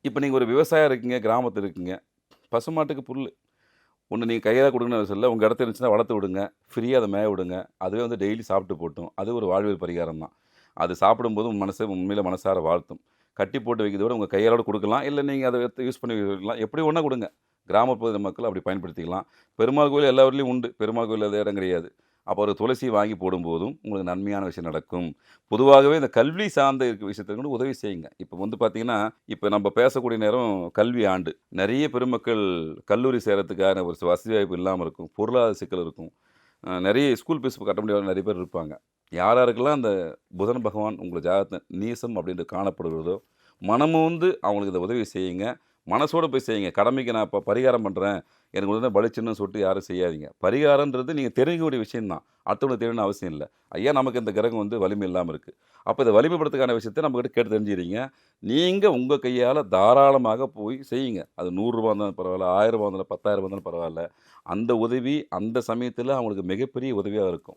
இப்ப நீங்க ஒரு விவசாயம் இருக்கீங்க, கிராமத்துல இருக்கீங்க. பசுமாட்டுக்கு புல்லு. ஒண்ணு நீங்க கையால குடுக்கணும்னு அவசியம் இல்ல. உங்க இடத்து இருந்துச்சுன்னா வளர்த்து விடுங்க. ஃப்ரீயா அத மேய விடுங்க. அதுவே வந்து டெய்லி சாப்பிட்டு போட்டும். அது ஒரு வாழ்வியல் பரிகாரம் தான். அது சாப்பிடும்போது உங்க மனசு உண்மையில மனசார வாழ்த்தும். கட்டி போட்டு வைக்கிறத விட உங்க கையால குடுக்கலாம். இல்ல நீங்க அத எடுத்து யூஸ் பண்ணி வைக்கலாம். எப்படி வேணா குடுங்க. கிராமப்புற மக்கள் அப்படி பயன்படுத்திக்கலாம். பெருமாள் கோயில் எல்லா ஊர்லயும் உண்டு. பெருமாள் கோயில் இல்லாத இடம் கிடையாது. அப்போ ஒரு துளசி வாங்கி போடும்போதும் உங்களுக்கு நன்மையான விஷயம் நடக்கும். பொதுவாகவே இந்த கல்வி சார்ந்த இருக்க விஷயத்துக்கு கூட உதவி செய்யுங்க. இப்ப வந்து பார்த்தீங்கன்னா, இப்ப நம்ம பேசக்கூடிய நேரம் கல்வி ஆண்டு. நெறைய பெருமக்கள் கல்லூரி சேர்றதுக்கான ஒரு வசதி வாய்ப்பு இல்லாம இருக்கும். பொருளாதார சிக்கல் இருக்கும். நெறைய ஸ்கூல் ஃபீஸ் கட்ட முடியாத நெறைய பேர் இருப்பாங்க. யார் யாருக்கெல்லாம் அந்த புதன் பகவான் உங்க ஜாதகத்துல நீசம் அப்படின்றது காணப்படுகிறதோ, மனமுவந்து அவங்களுக்கு இந்த உதவி செய்யுங்க. மனசோட போய் செய்யுங்க. கடமைக்கு நான் இப்ப பரிகாரம் பண்றேன். எனக்கு வந்து பளிச்சுன்னு சொல்லிட்டு யாரும் செய்யாதீங்க. பரிகாரம்ன்றது நீங்க தெரிஞ்சுக்கக்கூடிய விஷயம் தான். அடுத்தவங்களுக்கு தெரியணும்னு அவசியம் இல்ல. ஐயா நமக்கு இந்த கிரகம் வந்து வலிமை இல்லாம இருக்கு. அப்ப இத வலிமைப்படுத்துறதுக்கான விஷயத்த நம்மகிட்ட கேட்டு தெரிஞ்சுக்கிறீங்க. நீங்க உங்க கையால தாராளமாக போய் செய்யுங்க. அது ரூ. 100 இருந்தாலும் பரவால்ல, ரூ. 1000 இருந்தாலும், ரூ. 10,000 இருந்தாலும் பரவால்ல. அந்த உதவி அந்த சமயத்துல அவங்களுக்கு மிகப்பெரிய உதவியா இருக்கும்.